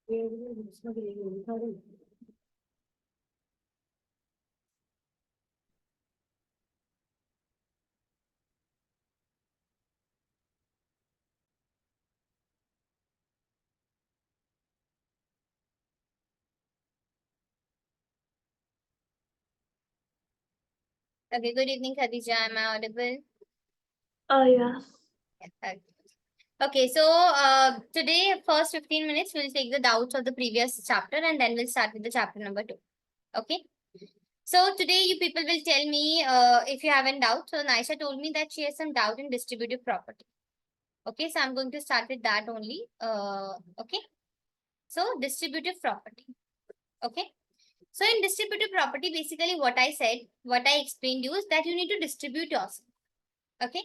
Okay, good evening, Khadija. Am I audible? Oh, yeah. Okay, so today, first 15 minutes, we'll take the doubts of the previous chapter and then we'll start with the chapter number 2. Okay. So today, you people will tell me if you have any doubt. So Naisha told me that she has some doubt in distributive property. Okay, so I'm going to start with that only. Okay. So distributive property. Okay. So in distributive property, basically what I said, what I explained you is that you need to distribute yourself. Okay.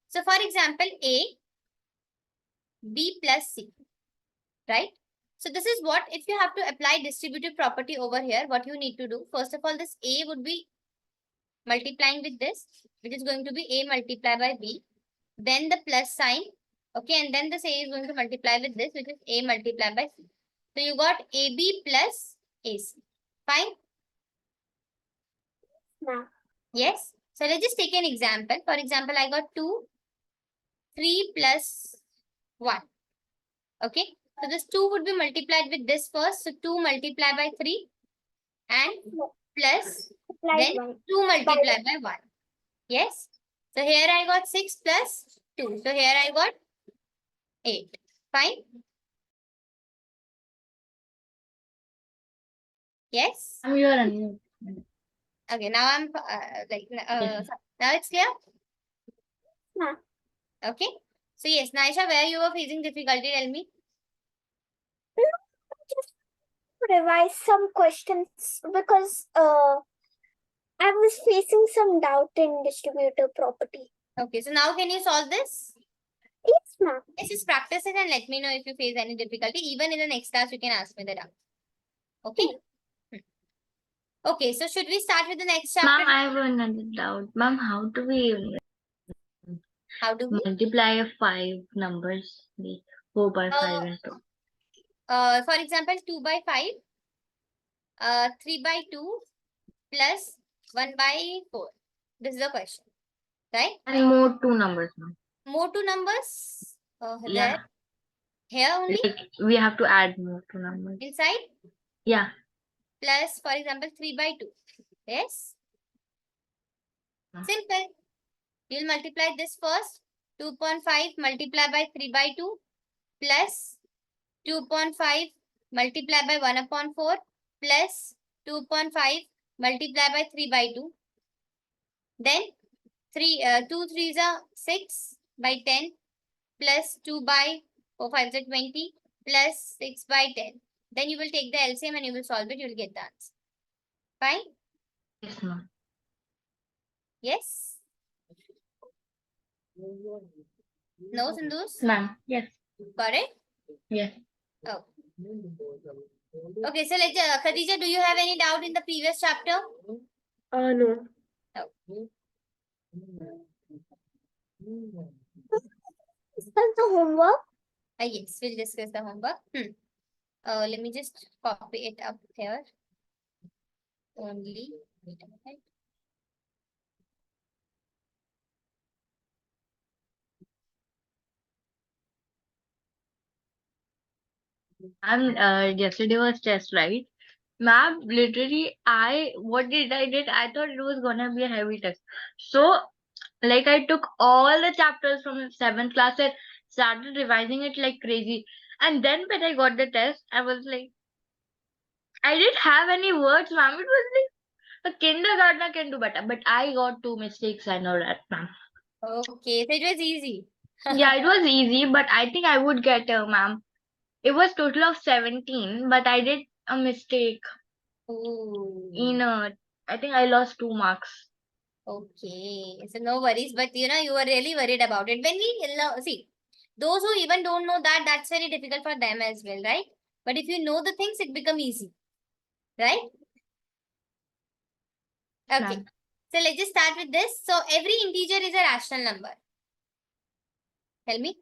So for example, A, B plus C, right? So this is what, if you have to apply distributive property over here, what you need to do. First of all, this A would be multiplying with this, which is going to be A multiplied by B. Then the plus sign. Okay. And then this A is going to multiply with this, which is A multiplied by C. So you got AB plus AC. Fine? Yeah. Yes. So let's just take an example. For example, I got 2, 3 plus 1. Okay. So this 2 would be multiplied with this first. So 2 multiplied by 3 and plus then 2 multiplied by 1. Yes. So here I got 6 plus 2. So here I got 8. Fine. Yes. I'm your unmute. Okay. Now I'm now it's clear. Yeah. Okay. So yes, Naisha, where you were facing difficulty, tell me. Just revise some questions because I was facing some doubt in distributive property. Okay. So now can you solve this? Yes, ma'am. Yes, just practice it and let me know if you face any difficulty. Even in the next class, you can ask me the doubt. Okay. Okay. So should we start with the next chapter? Ma'am, I have another doubt. Ma'am, how do we multiply 5 numbers? Like 4 by 5 and 2. For example, 2 by 5, 3 by 2 plus 1 by 4. This is the question, right? And more 2 numbers, ma'am. More 2 numbers Yeah. here only Like we have to add more 2 numbers. inside. Yeah. Plus, for example, 3 by 2. Yes. Simple. You'll multiply this first. 2.5 multiplied by 3 by 2 plus 2.5 multiplied by 1 upon 4 plus 2.5 multiplied by 3 by 2. Then 2 3s are 6 by 10 plus 2 by 4 5 is 20 plus 6 by 10. Then you will take the LCM and you will solve it. You will get the answer. Fine? Yes, ma'am. Yes? No, Sindhus? Ma'am. Yes. Got it? Yes. Oh. Okay, so let's Khadija, do you have any doubt in the previous chapter? No. Discuss the homework. Yes, we'll discuss the homework. Let me just copy it up here. Only. Wait a minute. Yesterday was test, right? Ma'am, literally, what did I did? I thought it was gonna be a heavy test. So, like, I took all the chapters from 7th class and started revising it like crazy. And then when I got the test, I was like, I didn't have any words, ma'am. It was like a kindergartner can do better. But I got 2 mistakes, I know that, ma'am. Okay, so it was easy. Yeah, it was easy, but I think I would get ma'am. It was total of 17, but I did a mistake. Ooh. I think I lost 2 marks. Okay, so no worries, but you were really worried about it. When we see, those who even don't know that, that's very difficult for them as well, right? But if you know the things, it become easy, right? Okay, so let's just start with this. So every integer is a rational number. Tell me.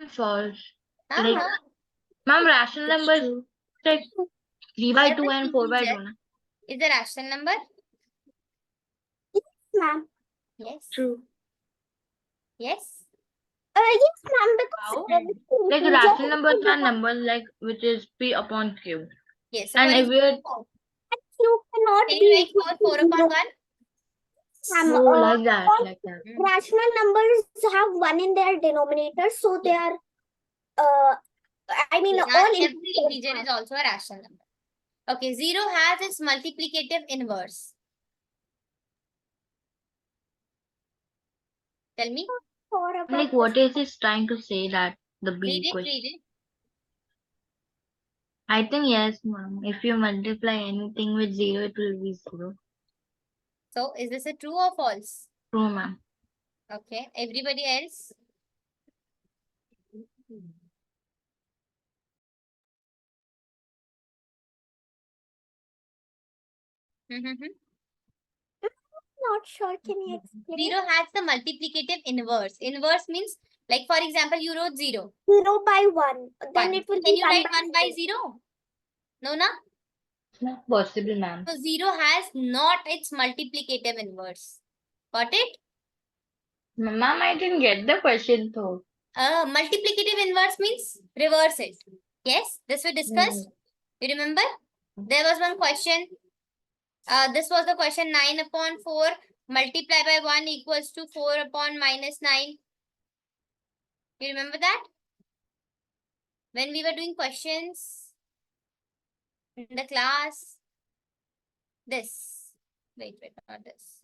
False. Like, Ma'am, rational It's numbers true. like 3 by 2 11 and 4 by 2. integer Na? is a rational number. Yes, ma'am. Yes. True. Yes. Yes, ma'am. How? Because Like integer rational numbers are numbers like which is p upon q. Yes. So for And if example, we're you cannot can you be write equal for to 4 upon 0. 1? Ma'am, oh like that, all like that. rational numbers have 1 in their denominator, so they are, I mean, Not all every integers integer are. is also a rational number. Okay, 0 has its multiplicative inverse. Tell me. Or I'm about like what is this trying to say that the b Read it, equals? read it. I think yes, ma'am. If you multiply anything with 0, it will be 0. So is this a true or false? True, ma'am. Okay, everybody else? Mm-hmm. Not sure. Can you explain? 0 has the multiplicative inverse. Inverse means, like for example, you wrote 0. 0 by 1. Then 1. it will Can be you 1 write by 1 by 0. 0? No, na? It's not possible, ma'am. So 0 has not its multiplicative inverse. Got it? Ma'am, I didn't get the question though. Multiplicative inverse means reverse it. Yes, this we discussed. You remember? There was one question. This was the question 9 upon 4 multiply by 1 equals to 4 upon minus 9. You remember that? When we were doing questions in the class, this. Wait, not this.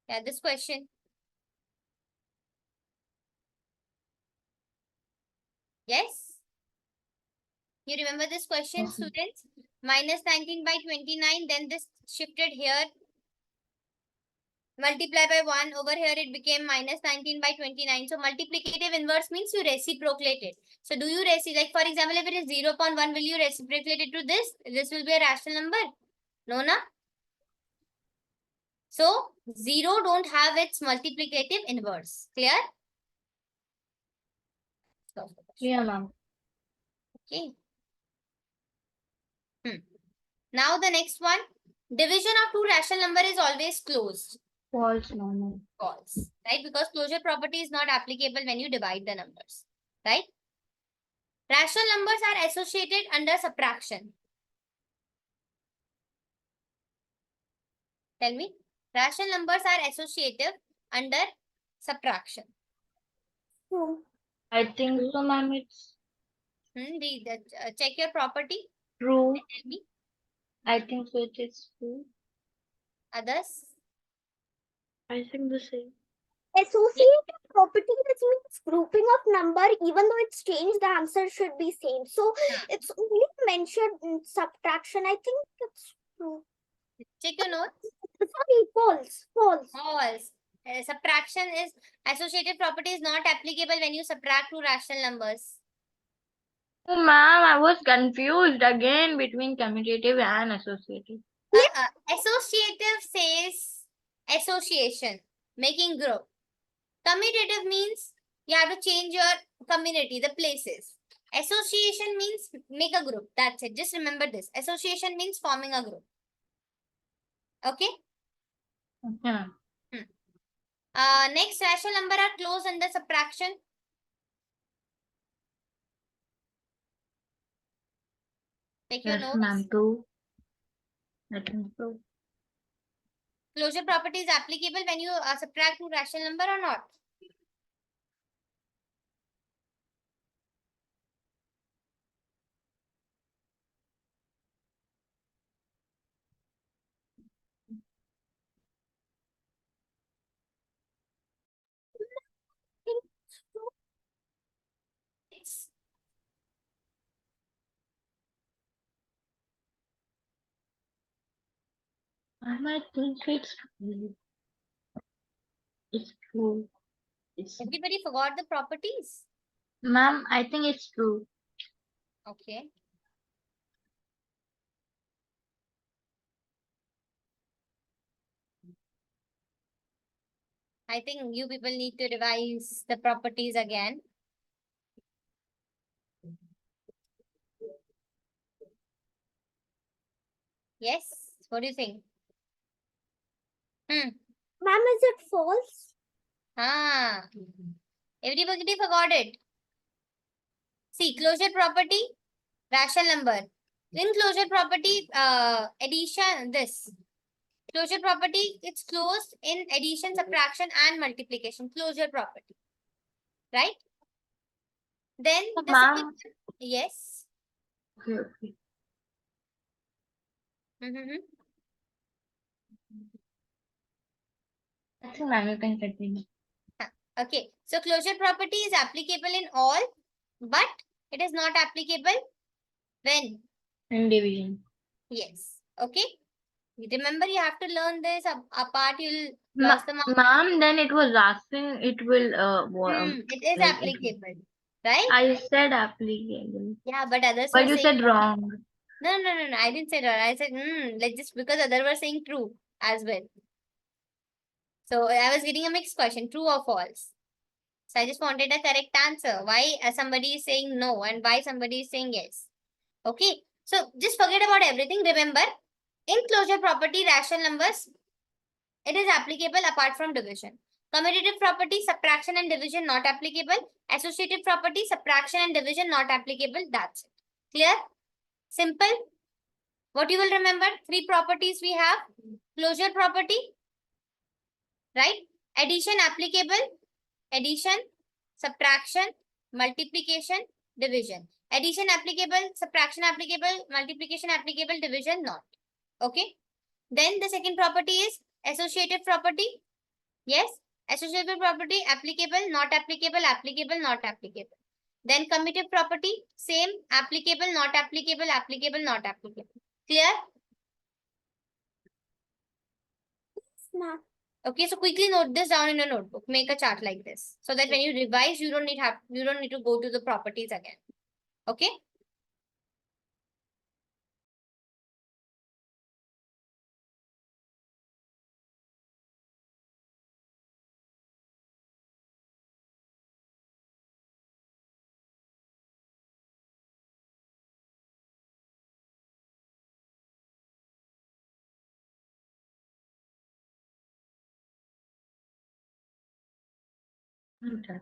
Yeah, this question. Yes? You remember this question, Yes, ma'am. students? Minus 19 by 29, then this shifted here. Multiply by 1, over here it became minus 19 by 29. So multiplicative inverse means you reciprocate it. So do you reciprocate, like for example, if it is 0 upon 1, will you reciprocate it to this? This will be a rational number. No, na? So 0 don't have its multiplicative inverse. Clear? Yeah, ma'am. Okay. Now the next one. Division of two rational number is always closed. False, ma'am. False. Right? Because closure property is not applicable when you divide the numbers. Right? Rational numbers are associated under subtraction. Tell me. Rational numbers are associative under subtraction. True. I think so, ma'am. It's Check your property. true. Tell me. I think so. It is true. Others? I think the same. Associative property, that means grouping of number, even though it's changed, the answer should be same. So it's only mentioned in subtraction. I think it's true. Check your notes. Sorry, false. False. False. Subtraction is associative property is not applicable when you subtract two rational numbers. Oh, ma'am, I was confused again between commutative and associative. Associative says association, making group. Commutative means you have to change your community, the places. Association means make a group. That's it. Just remember this. Association means forming a group. Okay? Yeah. Next, rational number are closed under subtraction. Take your Yes, notes. ma'am. True. I think so. Closure property is applicable when you subtract two rational number or not? It's Ma'am, I think it's true. It's true. It's everybody forgot the properties. ma'am, I think it's true. Okay. I think you people need to revise the properties again. Yes. What do you think? Ma'am, is it false? Ah. Everybody forgot it. See, closure property, rational number. In closure property, addition, this. Closure property, it's closed in addition, subtraction, and multiplication. Closure property. Right? Then the second, Ma'am. yes. Okay, okay. Mm-hmm. I think ma'am, you can continue. Okay. So closure property is applicable in all, but it is not applicable when? In division. Yes. Okay. Remember, you have to learn this apart. You'll lost the mark. Ma'am, then it was asking it will It is like applicable, right? I said applicable. Yeah, but others But were you saying said wrong. no. I didn't say that. I said like just because others were saying true as well. So I was getting a mixed question, true or false. So I just wanted a correct answer. Why somebody is saying no and why somebody is saying yes. Okay. So just forget about everything. Remember, in closure property, rational numbers, it is applicable apart from division. Commutative property, subtraction and division not applicable. Associative property, subtraction and division not applicable. That's it. Clear? Simple. What you will remember? Three properties we have. Closure property, right? Addition applicable. Addition, subtraction, multiplication, division. Addition applicable, subtraction applicable, multiplication applicable, division not. Okay. Then the second property is associative property. Yes. Associative property applicable, not applicable, applicable, not applicable. Then commutative property, same, applicable, not applicable, applicable, not applicable. Clear? Yes, ma'am. Okay, so quickly note this down in a notebook. Make a chart like this, so that when you revise, you don't need to go to the properties again. Okay. Okay.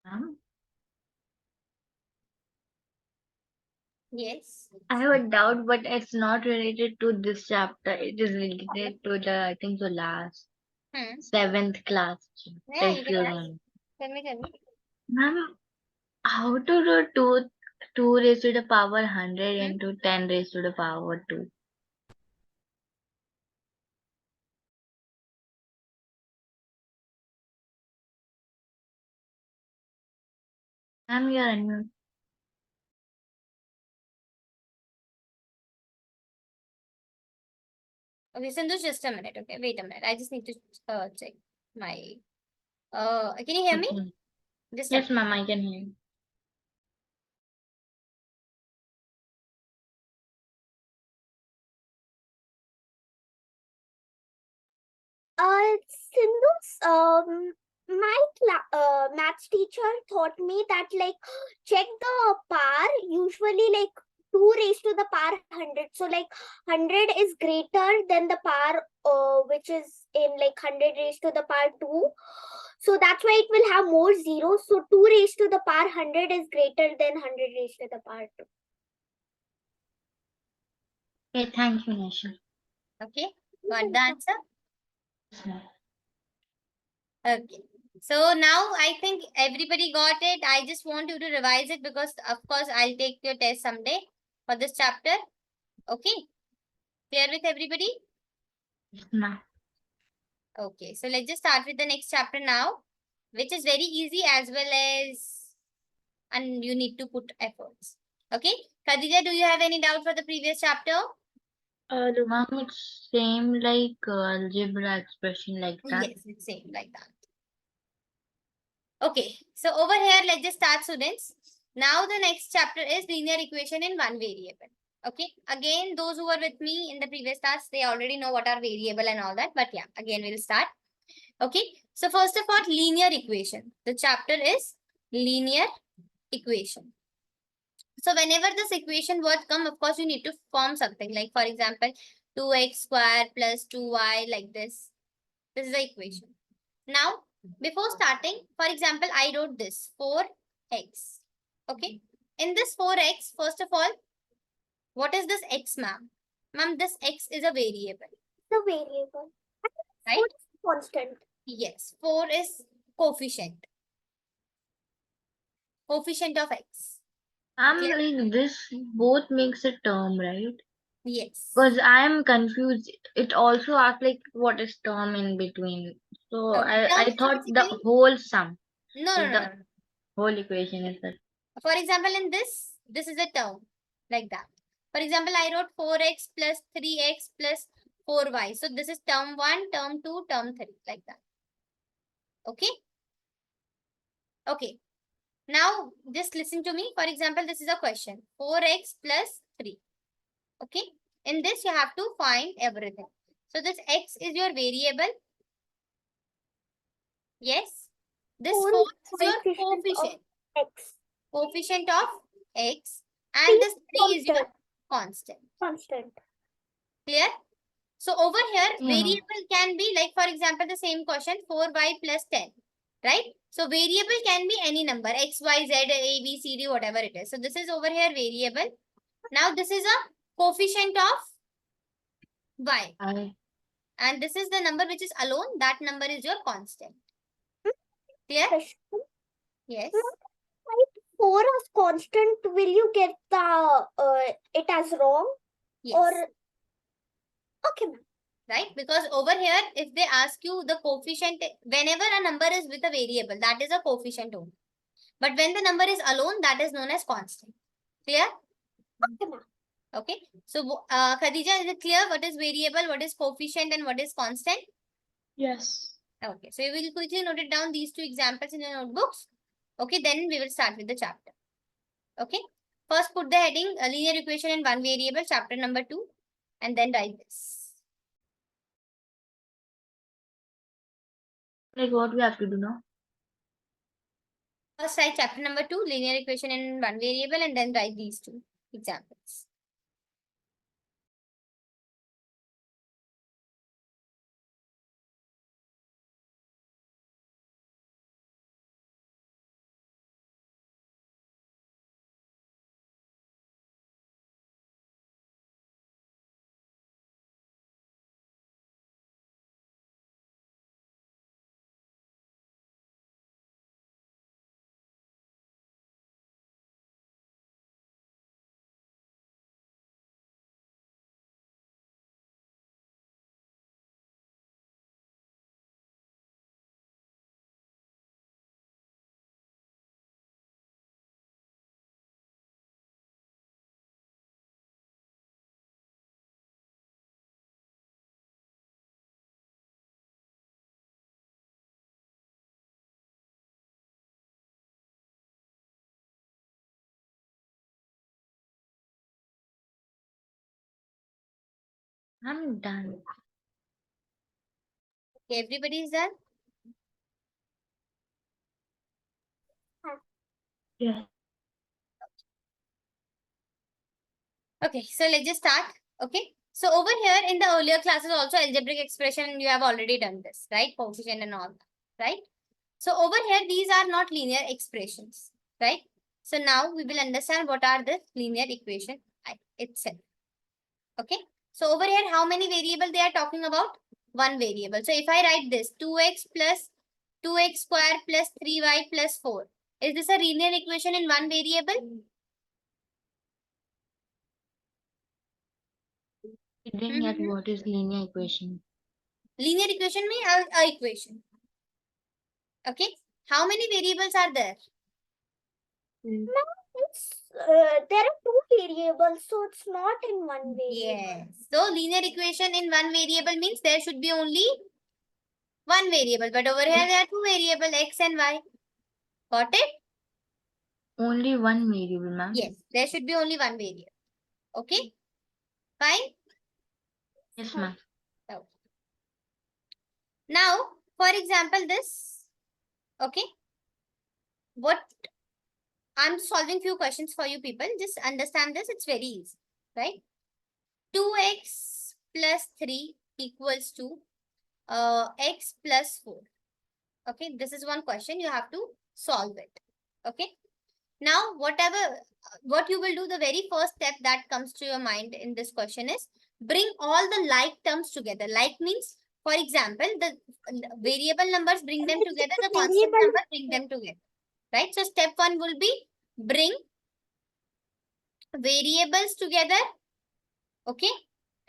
Ma'am, Yes. I have a doubt, but it's not related to this chapter. It is related to the I think the last Hmm. 7th class. Yeah, you If can you ask. don't. Tell me. Ma'am, how to do 2 raised to the power 100 Hmm? into 10 raised to the power 2? Ma'am, you're unmute. Okay, Sindhu, just a minute. Okay, wait a minute. I just need to check my. Can you hear me? Okay. Just a Yes, ma'am, I can hear you. Sindhu's my maths teacher taught me that like check the power, usually like 2 raised to the power 100. So like 100 is greater than the power which is in like 100 raised to the power 2. So that's why it will have more zeros. So 2 raised to the power 100 is greater than 100 raised to the power 2. Okay, thank you, Nisha. Okay, got the answer? Yes, ma'am. Okay. So now I think everybody got it. I just want you to revise it because of course I'll take your test someday for this chapter. Okay. Clear with everybody? Yes, ma'am. Okay. So let's just start with the next chapter now, which is very easy as well as and you need to put efforts. Okay. Khadija, do you have any doubt for the previous chapter? Ma'am, it's same like algebra expression like that. Yes, it's same like that. Okay, so over here, let's just start, students. Now the next chapter is linear equation in one variable. Okay, again, those who were with me in the previous class, they already know what are variable and all that. But yeah, again, we'll start. Okay, so first of all, linear equation. The chapter is linear equation. So whenever this equation word come, of course, you need to form something. Like for example, 2x square plus 2y like this. This is the equation. Now, before starting, for example, I wrote this 4x. Okay. In this 4x, first of all, what is this x, ma'am? Ma'am, this x is a variable, The variable. right? What is constant? Yes. 4 is coefficient. Coefficient of x. I'm Clear? like this both makes a term, right? Yes. Because I'm confused. It also asks like what is term in between. So Okay. I Term, so thought the basically, whole sum, no, no, like no, the no. whole equation is that. For example, in this is a term like that. For example, I wrote 4x plus 3x plus 4y. So this is term 1, term 2, term 3 like that. Okay. Okay. Now, just listen to me. For example, this is a question. 4x plus 3. Okay. In this, you have to find everything. So, this x is your variable. Yes. This 4 4 is is your coefficient of coefficient. x. Coefficient of x. 3 And is this 3 is your constant. constant. Constant. Clear? So, over here, Yeah. variable can be like, for example, the same question 4y plus 10. Right? So, variable can be any number x, y, z, a, b, c, d, whatever it is. So, this is over here variable. Now this is a coefficient of y. And this is the number which is alone. That number is your constant. Clear? Question. Yes. Like 4 as constant, will you get the it as wrong? Yes. Or okay, ma'am. Right? Because over here, if they ask you the coefficient, whenever a number is with a variable, that is a coefficient only. But when the number is alone, that is known as constant. Clear? Okay, ma'am. Okay. So, Khadija, is it clear what is variable, what is coefficient, and what is constant? Yes. Okay. So, you will quickly note it down these two examples in your notebooks. Okay. Then we will start with the chapter. Okay. First, put the heading linear equation in one variable, chapter number 2, and then write this. Like what we have to do now? First, write chapter number 2, linear equation in one variable, and then write these two examples. I'm done. Okay, everybody is done? Yeah. Okay, so let's just start. Okay. So over here in the earlier classes also algebraic expression, you have already done this, right? Coefficient and all, right? So over here, these are not linear expressions, right? So now we will understand what are the linear equation itself. Okay. So over here, how many variables they are talking about? One variable. So if I write this 2x plus 2x square plus 3y plus 4. Is this a linear equation in one variable? We didn't get what is linear equation. Linear equation means a equation. Okay. How many variables are there? There are two variables, so it's not in one variable. Yes. So linear equation in one variable means there should be only one variable. But over here there are two variables x and y. Got it? Only one variable, ma'am. Yes. There should be only one variable. Okay. Fine. Yes, ma'am. Okay. Now, for example, this. Okay. What I'm solving few questions for you people. Just understand this. It's very easy. Right? 2x plus 3 equals to x plus 4. Okay. This is one question. You have to solve it. Okay. Now, what you will do, the very first step that comes to your mind in this question is bring all the like terms together. Like means, for example, the variable numbers, bring them together, the constant Variable. number, bring them together. Right? So, step 1 will be bring variables together. Okay?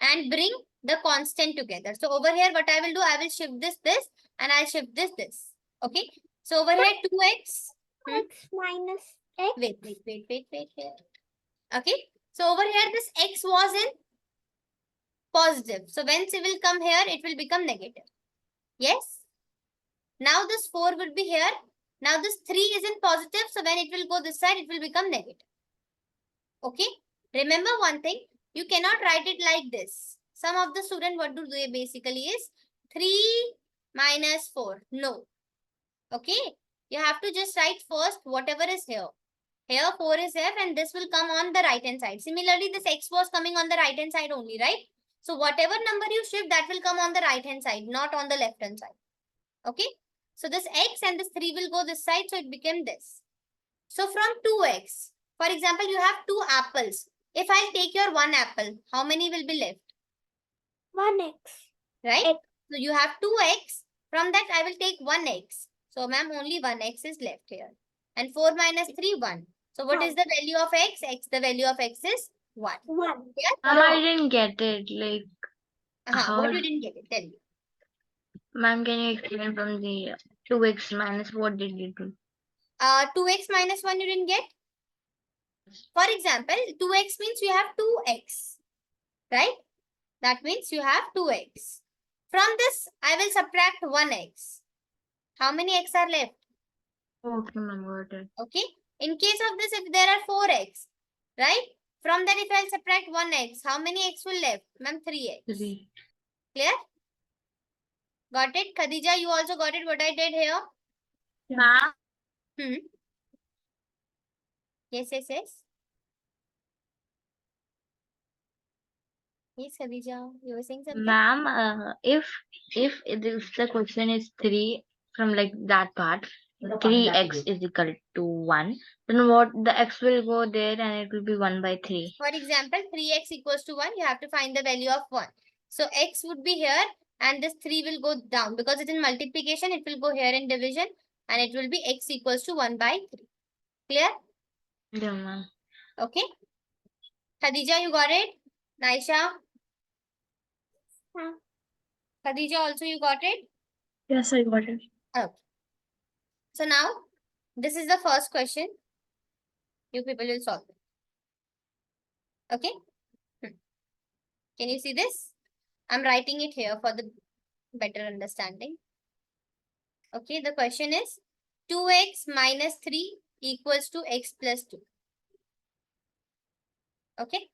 And bring the constant together. So, over here, what I will do, I will shift this, and I'll shift this. Okay? So, over here, 2x. X minus x. Wait. Okay. So over here, this x was in positive. So when it will come here, it will become negative. Yes. Now this 4 will be here. Now this 3 is in positive. So when it will go this side, it will become negative. Okay. Remember one thing. You cannot write it like this. Some of the students, what do they basically is 3 minus 4. No. Okay. You have to just write first whatever is here. Here 4 is here and this will come on the right hand side. Similarly, this x was coming on the right hand side only, right? So whatever number you shift, that will come on the right hand side, not on the left hand side. Okay. So this x and this 3 will go this side. So it became this. So from 2x, for example, you have 2 apples. If I take your 1 apple, how many will be left? 1x. Right? X. So you have 2x. From that, I will take 1x. So ma'am, only 1x is left here. And 4 minus 3, 1. So what is the value of x? The value of x is 1. 1. Yeah? Ma'am, I didn't get it. Like, how? What you didn't get it? Tell me. Ma'am, can you explain from the 2x minus what did you do? 2x minus 1 you didn't get? For example, 2x means you have 2x. Right? That means you have 2x. From this, I will subtract 1x. How many x are left? Okay, ma'am, got it. Okay. In case of this, if there are 4x, right? From that, if I subtract 1x, how many x will left? Ma'am, 3x. 3. Clear? Got it? Khadija, you also got it what I did here? Ma'am, Yes. Yes, Khadija, you were saying something? ma'am, if the question is 3 from like that part, 3x is equal to 1, then what the x will go there and it will be 1 by 3. For example, 3x equals to 1, you have to find the value of 1. So, x would be here and this 3 will go down because it's in multiplication. It will go here in division and it will be x equals to 1 by 3. Clear? Yeah, ma'am. Okay. Khadija, you got it? Naisha? Khadija, also you got it? Yes, I got it. Okay. So, now this is the first question. You people will solve it. Okay. Can you see this? I'm writing it here for the better understanding. Okay, the question is 2x minus 3 equals to x plus 2. Okay.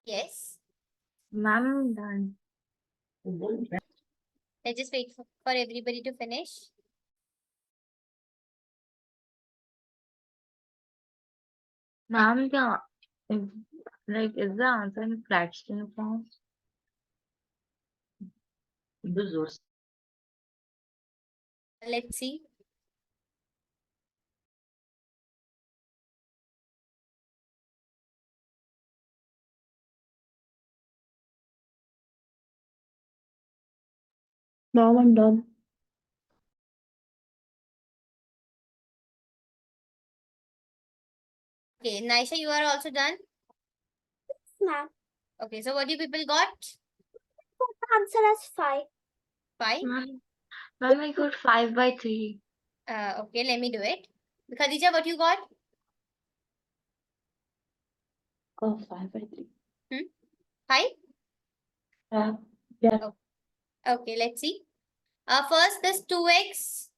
Yes. Ma'am, done. Let's just wait for everybody to finish. Ma'am, is the answer in fraction form? Let's see. Ma'am, I'm done. Okay, Naisha, you are also done. Ma'am, Okay, so what do you people got? the answer as 5. 5. Ma'am, I got 5/3. Okay, let me do it. Khadija, what you got? 5/3. 5? Yeah. Okay, let's see. First, this 2x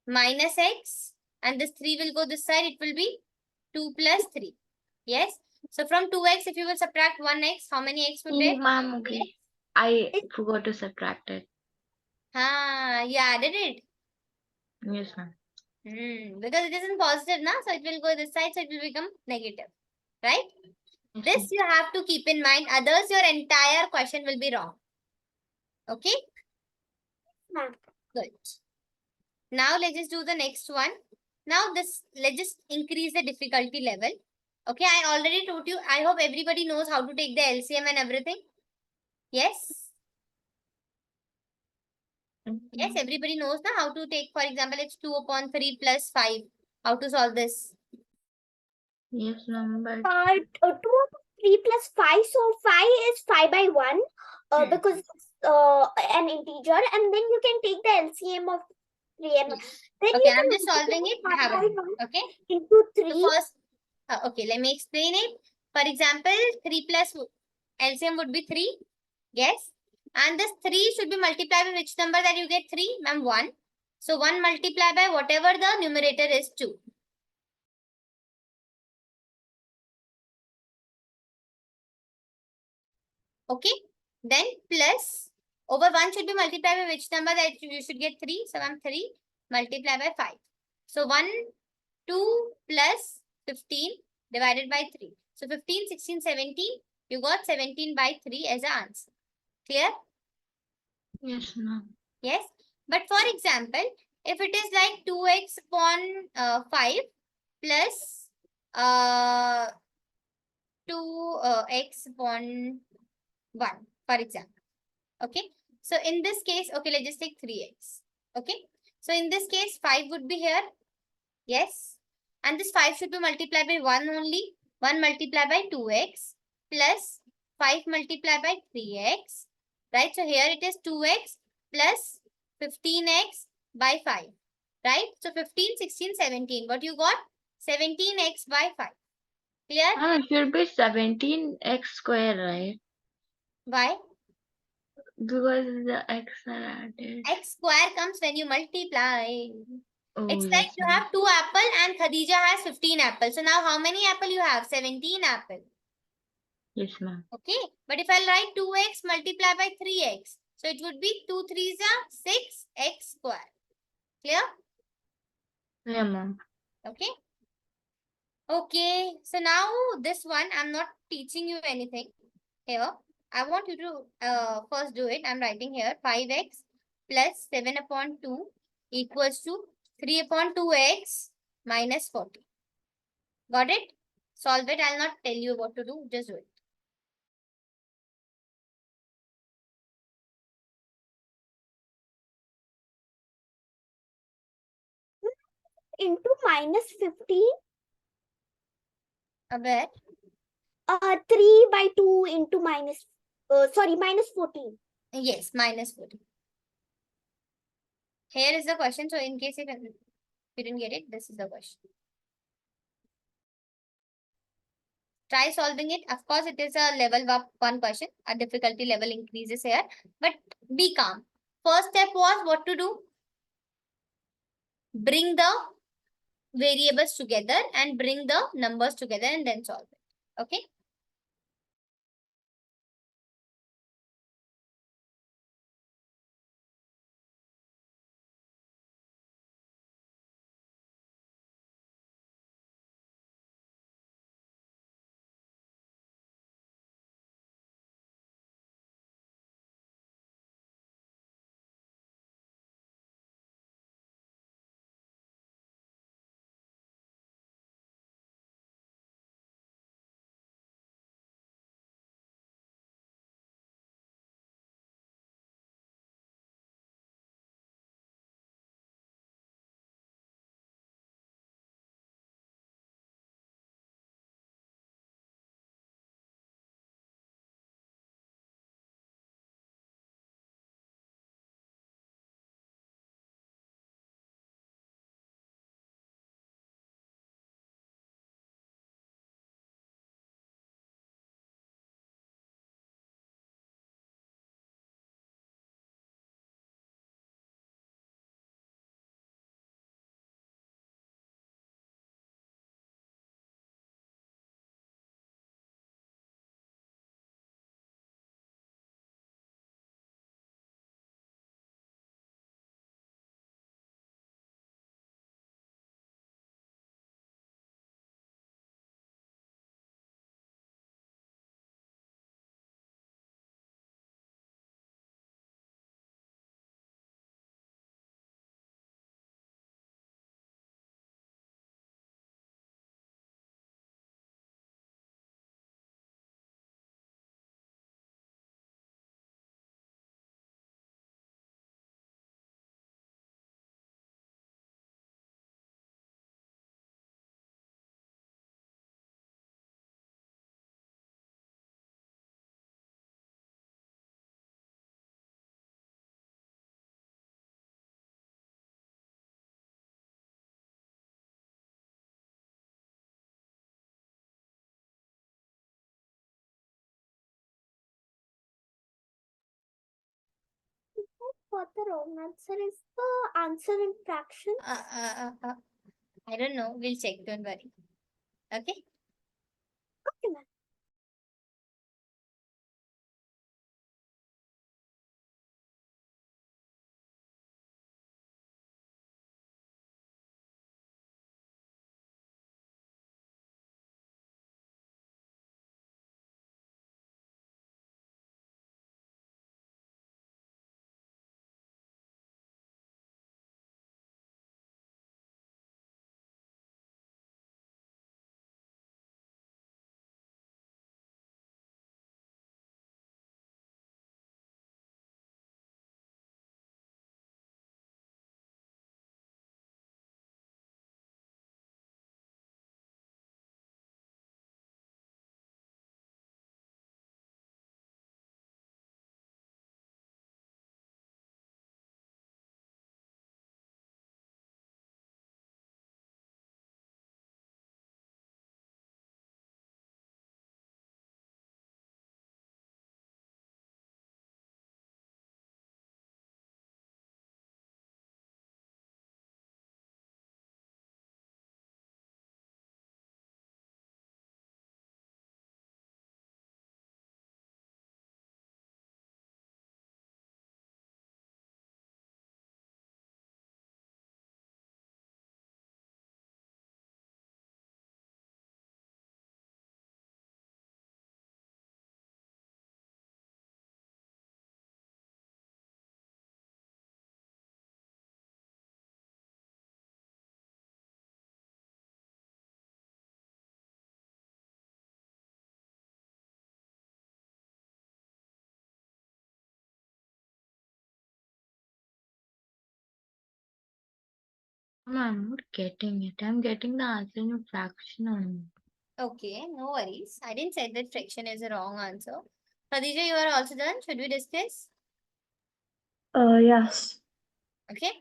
minus x and this 3 will go this side. It will be 2 plus 3. Yes. So from 2x, if you will subtract 1x, how many x would there? Ma'am, okay. I forgot to subtract it. You added it. Yes, ma'am. Because it isn't positive now, so it will go this side, so it will become negative. Right? Yes, This you have to keep in mind. Others, your entire question will be wrong. Okay? Ma'am. Good. Now let's just do the next one. Now let's just increase the difficulty level. Okay, I already told you. I hope everybody knows how to take the LCM and everything. Yes? Yes, everybody knows now how to take, for example, it's 2 upon 3 plus 5. How to solve this? Yes, ma'am, but 2 upon 3 plus 5. So 5 is 5 by 1 because it's an integer, and then you can take the LCM of 3 and 1. Then Okay, you I'm can just solving it. multiply Have a 5 by minute. 1 Okay. into So 3. first, okay, let me explain it. For example, 3 plus LCM would be 3. Yes. And this 3 should be multiplied by which number that you get 3? Ma'am, 1. So 1 multiplied by whatever the numerator is 2. Okay. Then plus over 1 should be multiplied by which number that you should get 3. So ma'am, 3 multiplied by 5. So 1, 2 plus 15 divided by 3. So 15, 16, 17. You got 17 by 3 as an answer. Clear? yes, ma'am. Yes. But for example, if it is like 2x upon 5 plus 2x upon 1, for example. Okay. So in this case, okay, let's just take 3x. Okay. So in this case, 5 would be here. Yes. And this 5 should be multiplied by 1 only. 1 multiplied by 2x plus 5 multiplied by 3x. Right. So here it is 2x plus 15x by 5. Right. So 15, 16, 17. What you got? 17x by 5. Clear? It should be 17x square, right? Why? Because the x are added. X square comes when you multiply. Oh, It's yes, like you ma'am. have 2 apple and Khadija has 15 apples. So now how many apple you have? 17 apple. Yes, ma'am. Okay. But if I write 2x multiplied by 3x. So it would be 2 3s are 6x square. Clear? Yeah, ma'am. Okay. Okay. So now this one, I'm not teaching you anything here. I want you to first do it. I'm writing here 5x plus 7 upon 2 equals to 3 upon 2x minus 40. Got it? Solve it. I'll not tell you what to do. Just do it. Into minus 15. Where? 3 by 2 into minus, minus 14. Yes, minus 40. Here is the question. So in case if you didn't get it, this is the question. Try solving it. Of course, it is a level up 1 question. A difficulty level increases here. But be calm. First step was what to do? Bring the variables together and bring the numbers together and then solve it. Okay. what the wrong answer is. The answer in fractions. I don't know. We'll check. Don't worry. Okay. Okay, ma'am. I'm not getting it. I'm getting the answer in a fraction only. Okay. No worries. I didn't say that fraction is a wrong answer. Khadija, you are also done. Should we discuss? Yes. Okay.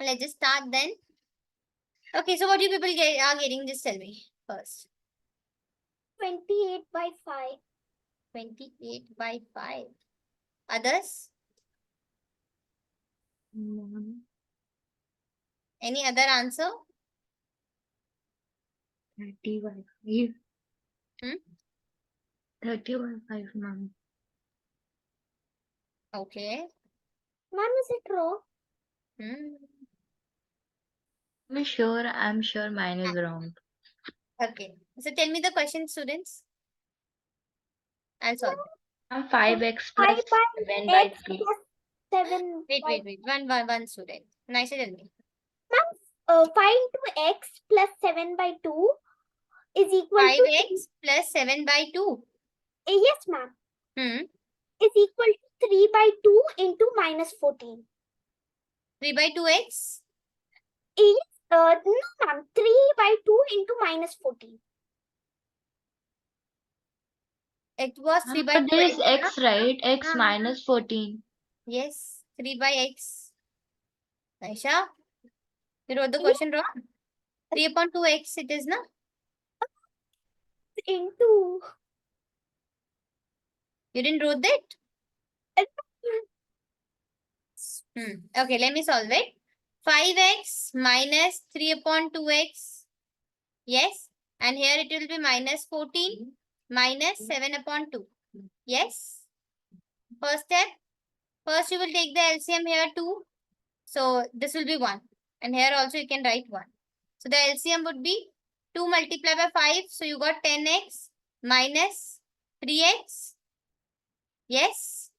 Let's just start then. Okay. So what do you people are getting? Just tell me first. 28/5. 28/5. Others? Mom, Any other answer? 30 by 5. Hmm? 30 by 5, mom. Okay. Ma'am, is it wrong? I'm sure mine is wrong. Okay. So tell me the question, students. I'll solve it. I'm 5x 5 plus by 7 by x 3. plus 7 Wait, by... wait. One student. Nice, tell me. Ma'am, 5 into x plus 7 by 2 is equal to... 5x plus 7 by 2. Yes, ma'am. Hmm. Is equal to 3 by 2 into minus 14. 3 by 2x. Yes, no, ma'am. 3 by 2 into minus 14. It was 3 by But there is 2x. x, right? X minus 14. Yes, 3 by x. Aisha, you wrote the question wrong. 3 upon 2x it is, na? Into... You didn't wrote that? Okay, let me solve it. 5x minus 3 upon 2x. Yes. And here it will be minus 14 minus 7 upon 2. Yes. First step. First you will take the LCM here 2. So this will be 1. And here also you can write 1. So the LCM would be 2 multiplied by 5. So you got 10x minus 3x. Yes.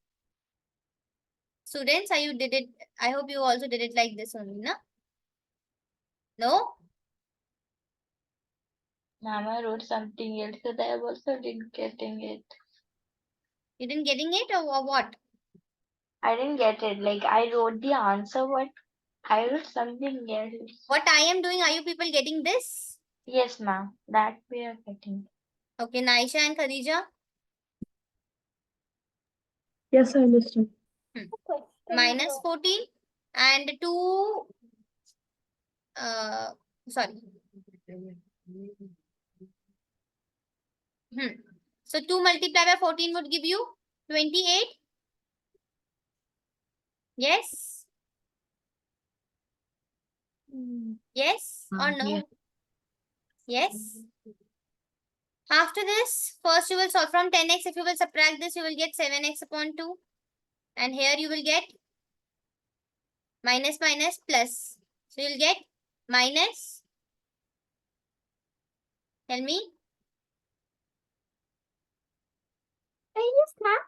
Students, you did it. I hope you also did it like this only, na? No? Mama wrote something else that I also didn't getting it. You didn't getting it or what? I didn't get it. Like I wrote the answer, but I wrote something else. What I am doing, are you people getting this? Yes, ma'am. That we are getting. Okay, Naisha and Khadija. Yes, I understood. Minus 14 and 2. Sorry. So 2 multiplied by 14 would give you 28. Yes? Yes or no? Yeah. Yes? After this, first you will solve from 10x. If you will subtract this, you will get 7x upon 2. And here you will get minus minus plus. So you will get minus. Tell me. Yes, ma'am.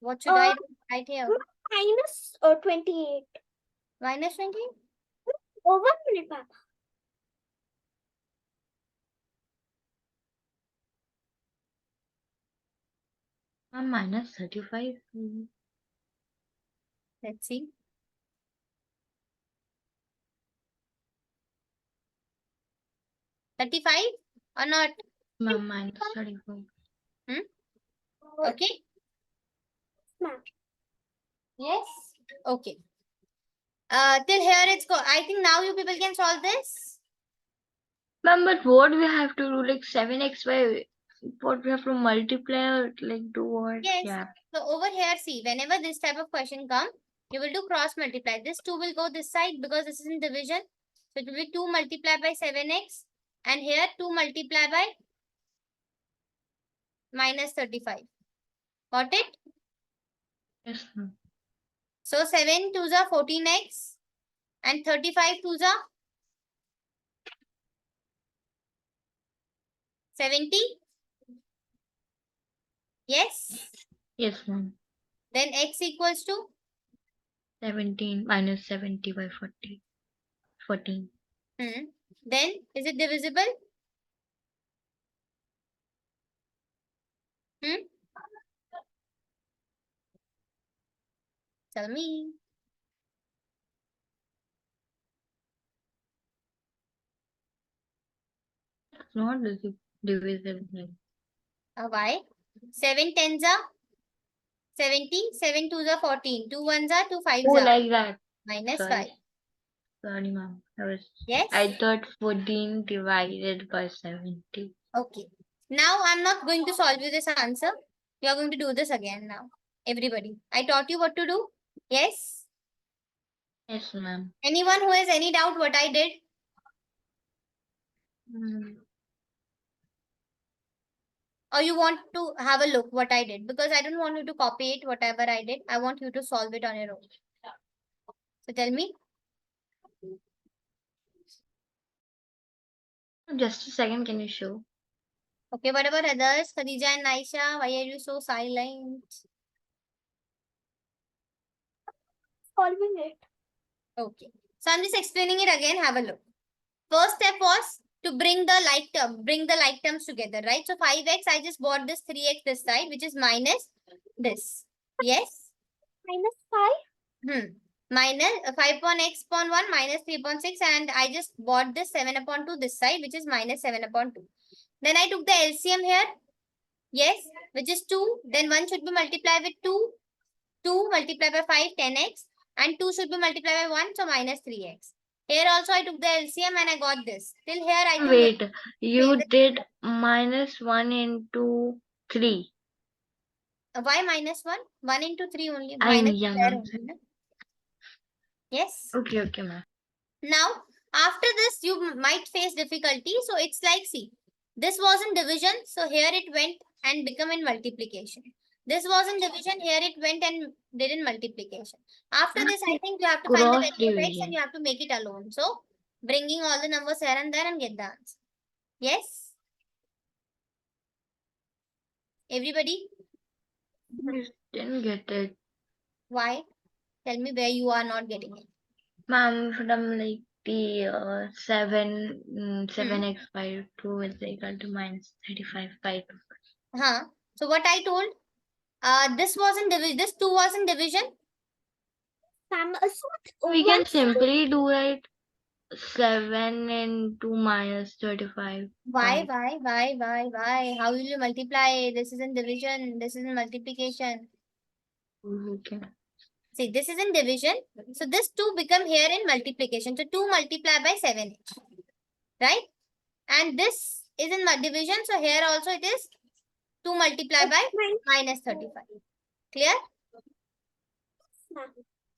What should I write here? Minus 28. Minus 20? Oh, 1 minute, ma'am. Minus 35. Let's see. $35 or not? Ma'am, minus 35. Okay. Ma'am. Yes. Okay. Till here it's go. I think now you people can solve this. Ma'am, but what we have to do, like 7x by what we have to multiply or like do what? Yes. Yeah. So over here, see, whenever this type of question come, you will do cross multiply. This 2 will go this side because this is in division. So it will be 2 multiplied by 7x. And here 2 multiplied by minus 35. Got it? Yes, ma'am. So 7 2s are 14x. And 35 2s are 70. Yes. Yes, ma'am. Then x equals to 17 minus 70 by 40. 14. Then is it divisible? Tell me. It's not divisible. Why? 7 10s are 70. 7 2s are 14. 2 1s are 2 5s Oh, are like that. minus 5. Sorry. Sorry, ma'am. Yes. I thought 14 divided by 70. Okay. Now I'm not going to solve you this answer. You are going to do this again now. Everybody. I taught you what to do. Yes. Yes, ma'am. Anyone who has any doubt what I did? Or you want to have a look what I did? Because I don't want you to copy it, whatever I did. I want you to solve it on your own. So tell me. Just a second, can you show? Okay, what about others? Khadija and Aisha, why are you so silent? Solving it. Okay. So I'm just explaining it again. Have a look. First step was to bring the like terms together, right? So 5x, I just bought this 3x this side, which is minus this. Yes? Minus 5. Minus 5 upon x upon 1 minus 3 upon 6, and I just bought this 7 upon 2 this side, which is minus 7 upon 2. Then I took the LCM here. Yes, which is 2. Then 1 should be multiplied with 2. 2 multiplied by 5, 10x. And 2 should be multiplied by 1, so minus 3x. Here also I took the LCM and I got this. Till here I think. Wait, you did minus 1 into 3. Why minus 1? 1 into 3 only. I Minus yeah, there ma'am. only, no? Yes. Okay, ma'am. Now, after this, you might face difficulty. So it's like, see, this was in division. So here it went and become in multiplication. This was in division. Here it went and did in multiplication. After this, I think you have to find the Cross value of x and division. you have to make it alone. So bringing all the numbers here and there and get the answer. Yes? Everybody? Didn't get it. Why? Tell me where you are not getting it. Ma'am, from like the 7x by 2 is equal to minus 35 by 2. So what I told, this was in division, this 2 was in division. We can simply do it 7 into minus 35. Why? How will you multiply? This is in division, this is in multiplication. Okay. See, this is in division. So this 2 become here in multiplication. So 2 multiplied by 7. Right? And this is in division. So here also it is 2 multiplied by minus 35. Clear?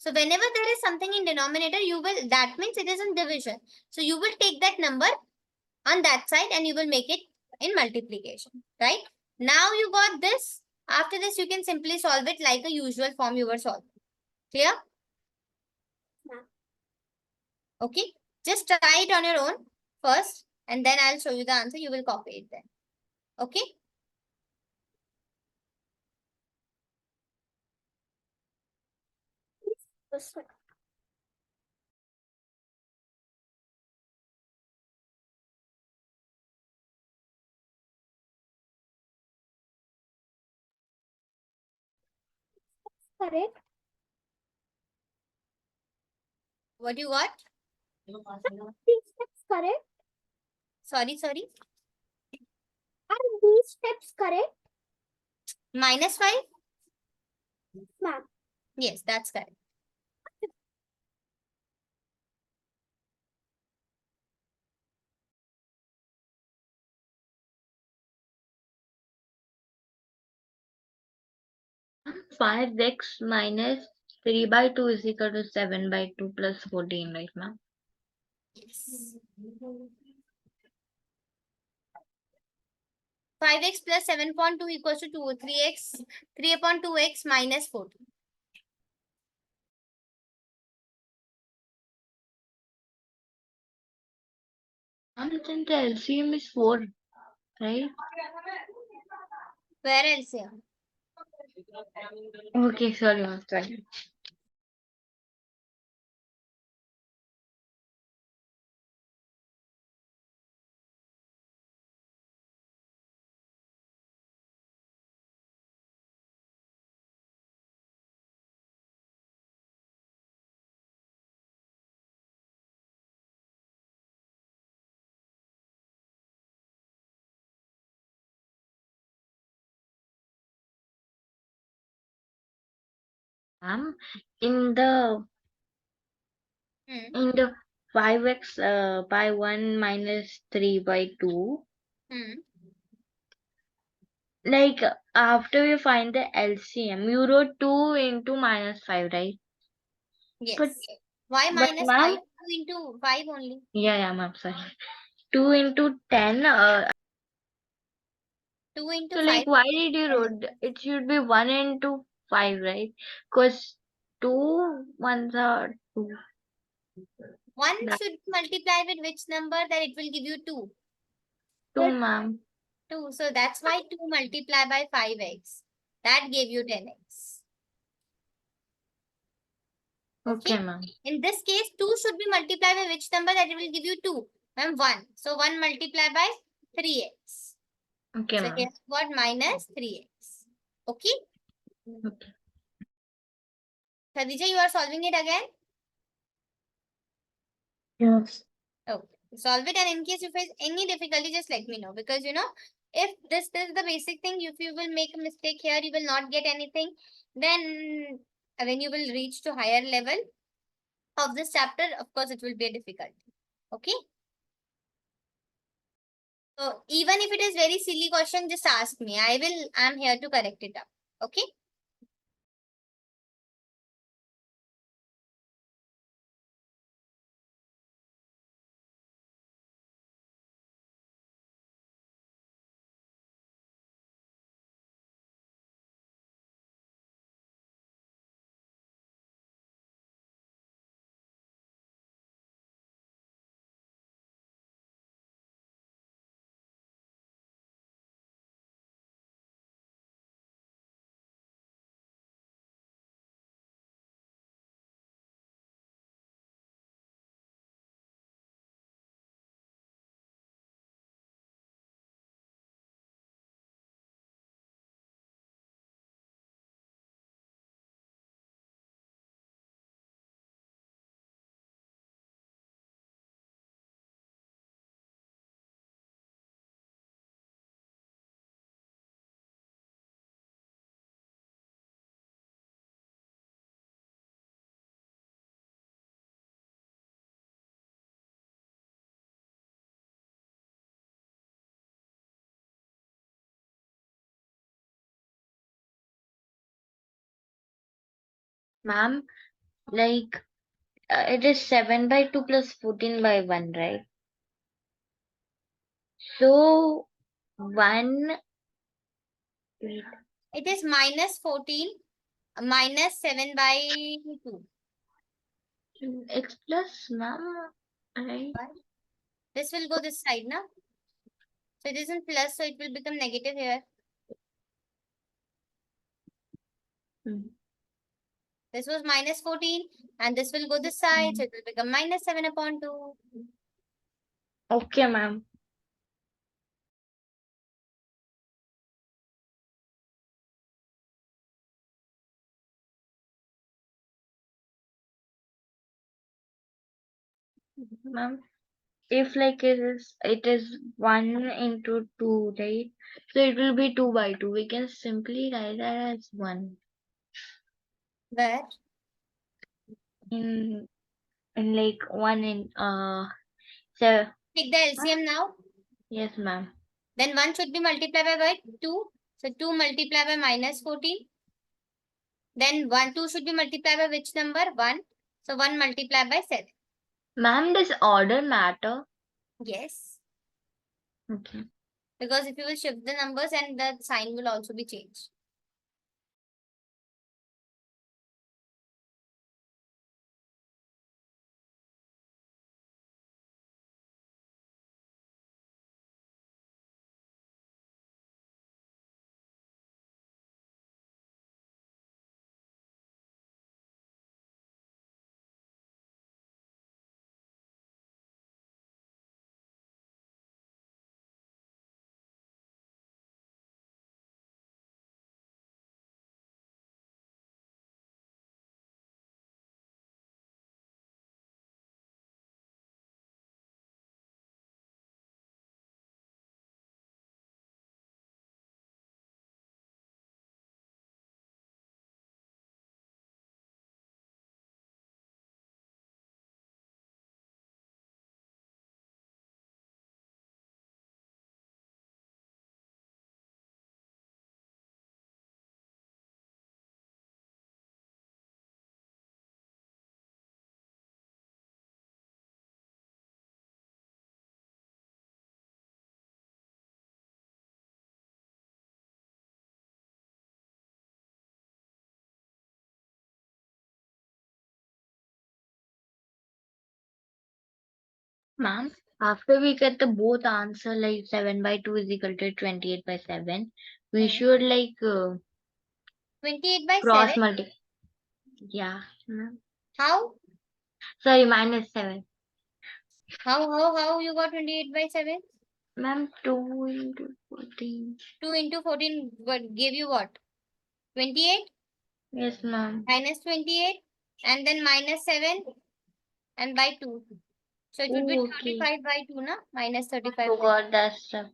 So whenever there is something in denominator, that means it is in division. So you will take that number on that side and you will make it in multiplication, right? Now you got this. After this, you can simply solve it like a usual form you were solving. Clear? Okay. Just try it on your own first and then I'll show you the answer. You will copy it then. Okay. Yes, correct. What you got? These steps correct. Sorry. Are these steps correct, -5? ma'am? Yes, that's correct. Five x minus 3/2 is equal to 7/2 plus 14, right, ma'am? Yes. 5x plus 7.2 equals to 2. 3x, 3/2x minus 14. Then the LCM is 4, right? Where else here? Okay, sorry, ma'am. Sorry. Ma'am, in the Hmm. in the 5x by 1 minus 3/2, Hmm. like after you find the LCM, you wrote 2 into -5, right? But Yes. Why minus ma'am, 5? 2 into 5 only. yeah, ma'am, sorry. 2 into 10. 2 into So 5. like, why did you 10 wrote? It should be 1 into 5, right? Because 2 ones are 2. 1 That should multiply with which number that it will give you 2. 2, ma'am. 2. So that's why 2 multiply by 5x. That gave you 10x. Okay. Okay, ma'am. In this case, 2 should be multiplied by which number that it will give you 2? Ma'am, 1. So 1 multiplied by 3x. Okay, So ma'am. here's what minus 3x. Okay. Okay. Khadija, you are solving it again? Yes. Okay. Solve it, and in case you face any difficulty, just let me know. Because if this is the basic thing, if you will make a mistake here, you will not get anything. Then when you will reach to higher level of this chapter, of course, it will be a difficulty. Okay. So even if it is very silly question, just ask me. I'm here to correct it up. Okay. Ma'am, Like it is 7 by 2 plus 14 by 1, right? So 1, wait, It is minus 14 minus 7 by 2. x plus, ma'am, right? This will go this side, na? So it isn't plus, so it will become negative here. Hmm. This was minus 14 and this will go this side, so it will become minus 7 upon 2. Okay, ma'am. Ma'am, if like it is 1 into 2, right? So it will be 2 by 2. We can simply write that as 1. Where? In like 1 in 7. Take the LCM now. Yes, ma'am. Then 1 should be multiplied by 2. So 2 multiplied by minus 14. Then 2 should be multiplied by which number? 1. So 1 multiplied by 7. Ma'am, does order matter? Yes. Okay. Because if you will shift the numbers and the sign will also be changed. Ma'am, after we get the both answer like 7 by 2 is equal to 28 by 7, we should like 28 by 7. cross multiply. Yeah, ma'am. How? Sorry, minus 7. How you got 28 by 7? Ma'am, 2 into 14. 2 into 14 what gave you what? 28 Yes, ma'am. minus 28 and then minus 7 and by 2. So it would be Oh, okay. 35 by 2, na? Minus 35 by Forgot that stuff.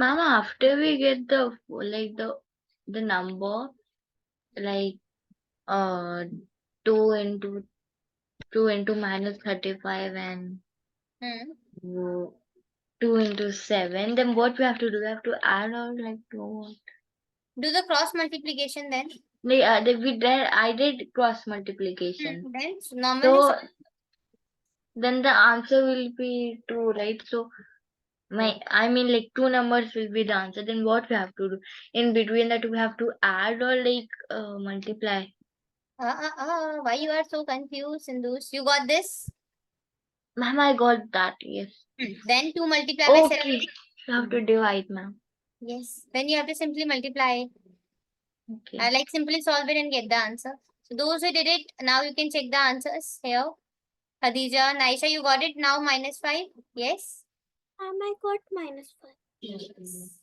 Ma'am, after we get the like the number like uh 2 into 2 into minus 35 and Hmm. 2 into 7, then what we have to do? We have to add or like do Do the cross multiplication then. I did cross multiplication. Then normally So then the answer will be true, right? So I mean like two numbers will be the answer. Then what we have to do? In between that we have to add or like multiply. Why you are so confused, Sindhush? You got this? Ma'am, I got that. Yes. Then 2 multiply by 7. Okay. You have to divide, ma'am. Yes. Then you have to simply multiply. Okay. Like simply solve it and get the answer. So those who did it, now you can check the answers here. Khadija, Naisha, you got it now -5? Yes? I got -5. Yes.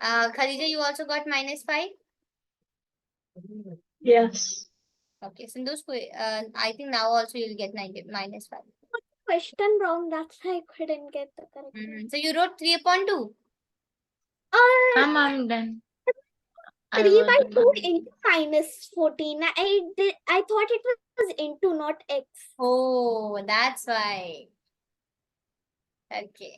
Khadija, you also got -5? Yes. Okay, so those, I think now also you'll get -5. Question wrong. That's why I couldn't get the correct one. So you wrote 3/2. Ma'am, I'm done. I 3 by was 2 into -14. I thought it was into, not x. Oh, that's why. Okay.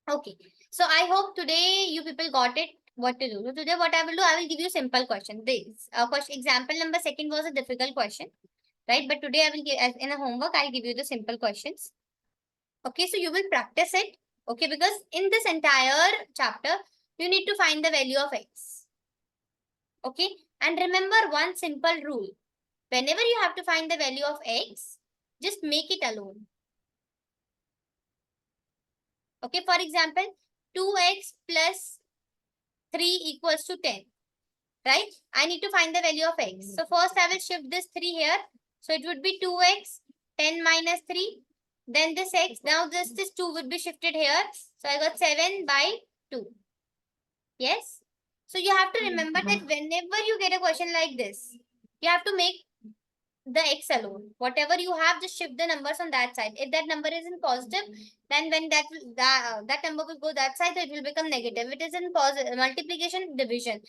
Okay. So I hope today you people got it. What to do? So today what I will do, I will give you simple question. This question example number second was a difficult question, right? But today I will give as in a homework, I'll give you the simple questions. Okay, so you will practice it. Okay, because in this entire chapter, you need to find the value of x. Okay, and remember one simple rule. Whenever you have to find the value of x, just make it alone. Okay, for example, 2x plus 3 equals to 10. Right? I need to find the value of x. So first I will shift this 3 here. So it would be 2x, 10 minus 3. Then this x, now this 2 would be shifted here. So I got 7 by 2. Yes? So you have to remember that whenever you get a question like this, you have to make the x alone. Whatever you have, just shift the numbers on that side. If that number is in positive, then when that number will go that side, so it will become negative. It is in positive multiplication, division,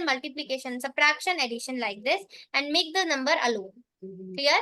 multiplication, subtraction, addition like this, and make the number alone. Clear?